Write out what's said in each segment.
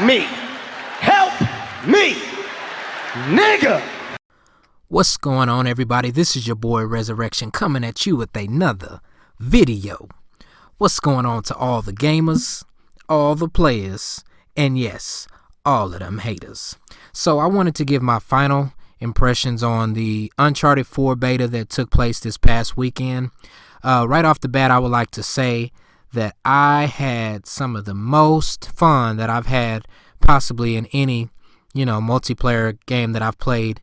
me. Help me. Nigga. What's going on, everybody? This is your boy Resurrection coming at you with another video. What's going on to all the gamers, all the players, and yes, all of them haters. So I wanted to give my final impressions on the Uncharted 4 beta that took place this past weekend. Right off the bat, I would like to say that I had some of the most fun that I've had possibly in any, multiplayer game that I've played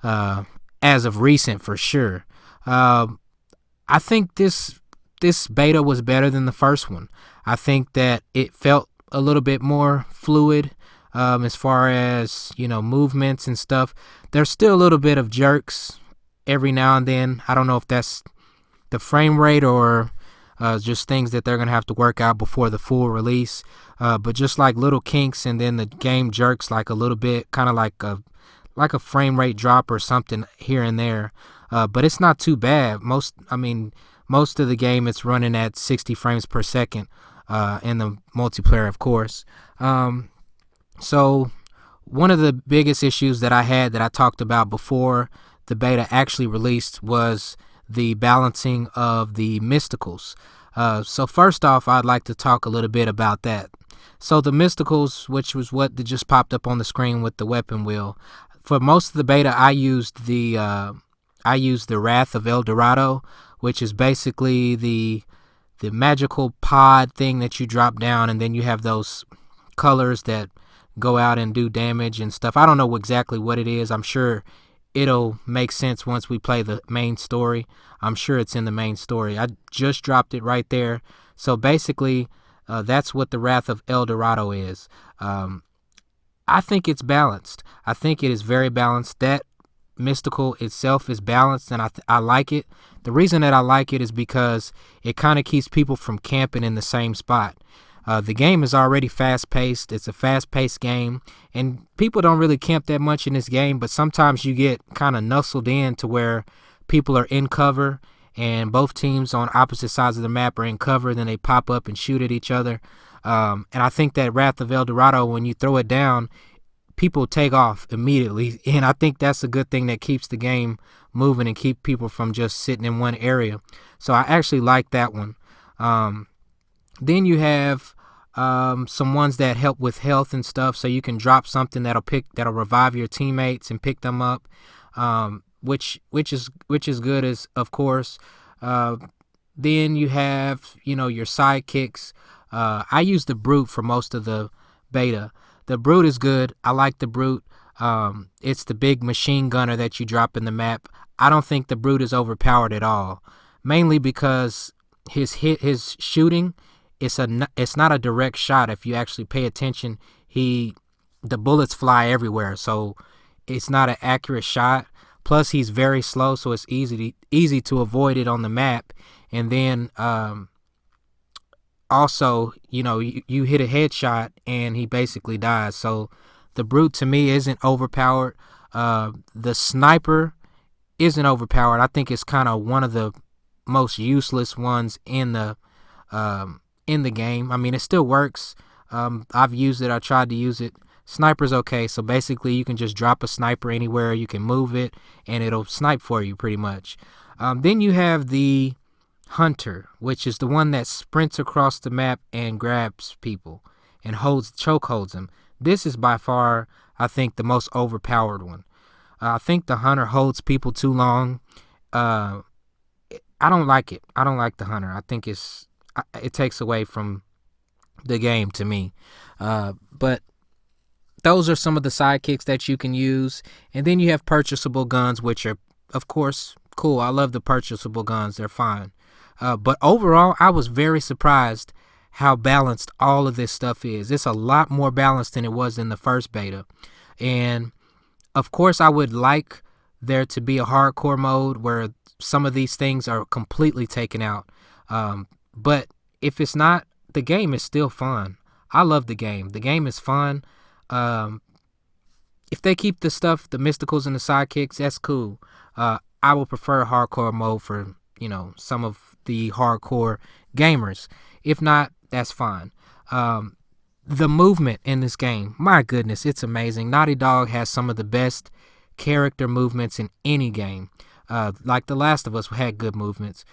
as of recent, for sure. I think this beta was better than the first one. I think that it felt a little bit more fluid as far as, movements and stuff. There's still a little bit of jerks every now and then. I don't know if that's the frame rate or just things that they're going to have to work out before the full release. But just like little kinks, and then the game jerks like a little bit, kind of like a frame rate drop or something here and there. But it's not too bad. Most of the game it's running at 60 frames per second in the multiplayer, of course. So one of the biggest issues that I had that I talked about before the beta actually released was the balancing of the mysticals. So first off, I'd like to talk a little bit about that. So the mysticals, which was what just popped up on the screen with the weapon wheel. For most of the beta, I used the Wrath of El Dorado, which is basically the magical pod thing that you drop down, and then you have those colors that go out and do damage and stuff. I don't know exactly what it is. I'm sure it'll make sense once we play the main story. I'm sure it's in the main story. I just dropped it right there. So basically, that's what the Wrath of El Dorado is. I think it's balanced. I think it is very balanced. That mystical itself is balanced, and I like it. The reason that I like it is because it kind of keeps people from camping in the same spot. The game is already fast-paced. It's a fast-paced game, and people don't really camp that much in this game, but sometimes you get kind of nuzzled in to where people are in cover, and both teams on opposite sides of the map are in cover, then they pop up and shoot at each other. And I think that Wrath of El Dorado, when you throw it down, people take off immediately, and I think that's a good thing that keeps the game moving and keep people from just sitting in one area. So I actually like that one. Then you have some ones that help with health and stuff, so you can drop something that'll revive your teammates and pick them up, which is good, as of course. Then you have your sidekicks. I use the Brute for most of the beta. The Brute is good. I like the Brute. It's the big machine gunner that you drop in the map. I don't think the Brute is overpowered at all, mainly because his shooting, it's not a direct shot. If you actually pay attention, the bullets fly everywhere, so it's not an accurate shot. Plus, he's very slow, so it's easy to avoid it on the map. And then also, you hit a headshot and he basically dies. So the Brute to me isn't overpowered. The sniper isn't overpowered. I think it's kind of one of the most useless ones in the game. I mean, it still works. I've used it. I tried to use it. Sniper's okay. So basically, you can just drop a sniper anywhere. You can move it, and it'll snipe for you pretty much. Then you have the Hunter, which is the one that sprints across the map and grabs people and chokeholds them. This is by far, I think, the most overpowered one. I think the Hunter holds people too long. I don't like it. I don't like the Hunter. I think it takes away from the game to me. But those are some of the sidekicks that you can use. And then you have purchasable guns, which are, of course, cool. I love the purchasable guns. They're fine. But overall, I was very surprised how balanced all of this stuff is. It's a lot more balanced than it was in the first beta. And, of course, I would like there to be a hardcore mode where some of these things are completely taken out. But if it's not, the game is still fun. I love the game. The game is fun. If they keep the mysticals and the sidekicks, that's cool. I would prefer a hardcore mode for, some of the hardcore gamers. If not, that's fine. The movement in this game, my goodness, it's amazing. Naughty Dog has some of the best character movements in any game. Like The Last of Us had good movements.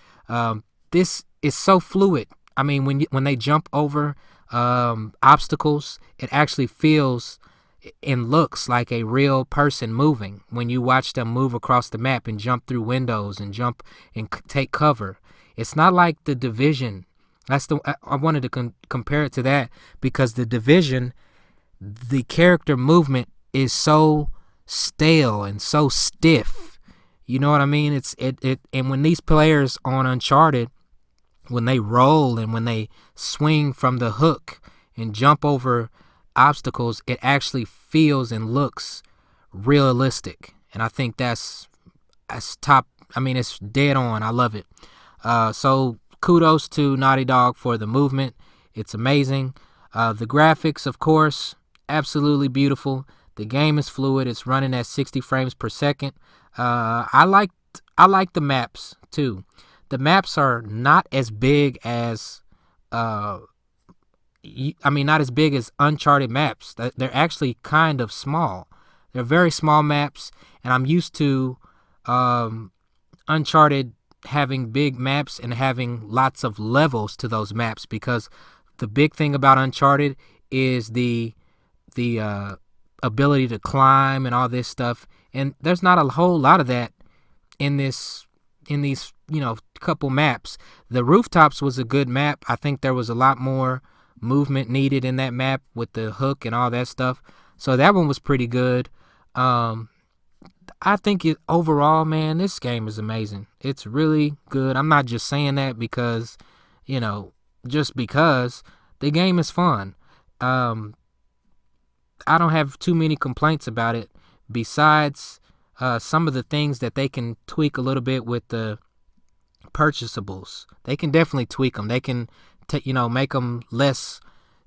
This is so fluid. I mean, when they jump over obstacles, it actually feels and looks like a real person moving when you watch them move across the map and jump through windows and jump and take cover. It's not like The Division. I wanted to compare it to that, because The Division, the character movement is so stale and so stiff. You know what I mean? And when these players on Uncharted, when they roll and when they swing from the hook and jump over obstacles, it actually feels and looks realistic. And I think that's top. I mean, it's dead on. I love it. So kudos to Naughty Dog for the movement. It's amazing. The graphics, of course, absolutely beautiful. The game is fluid. It's running at 60 frames per second. I like the maps too. The maps are not as big as not as big as Uncharted maps. They're actually kind of small. They're very small maps, and I'm used to Uncharted having big maps and having lots of levels to those maps, because the big thing about Uncharted is the ability to climb and all this stuff, and there's not a whole lot of that in these couple maps. The rooftops was a good map. I think there was a lot more movement needed in that map with the hook and all that stuff, so that one was pretty good. I think overall, man, this game is amazing. It's really good. I'm not just saying that because, just because. The game is fun. I don't have too many complaints about it, besides some of the things that they can tweak a little bit with the purchasables. They can definitely tweak them. They can make them less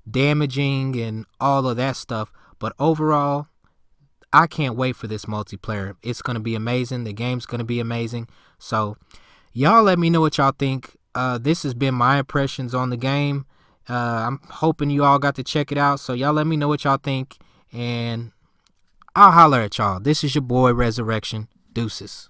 damaging and all of that stuff. But overall, I can't wait for this multiplayer. It's going to be amazing. The game's going to be amazing. So y'all let me know what y'all think. This has been my impressions on the game. I'm hoping you all got to check it out. So y'all let me know what y'all think, and I'll holler at y'all. This is your boy Resurrection. Deuces.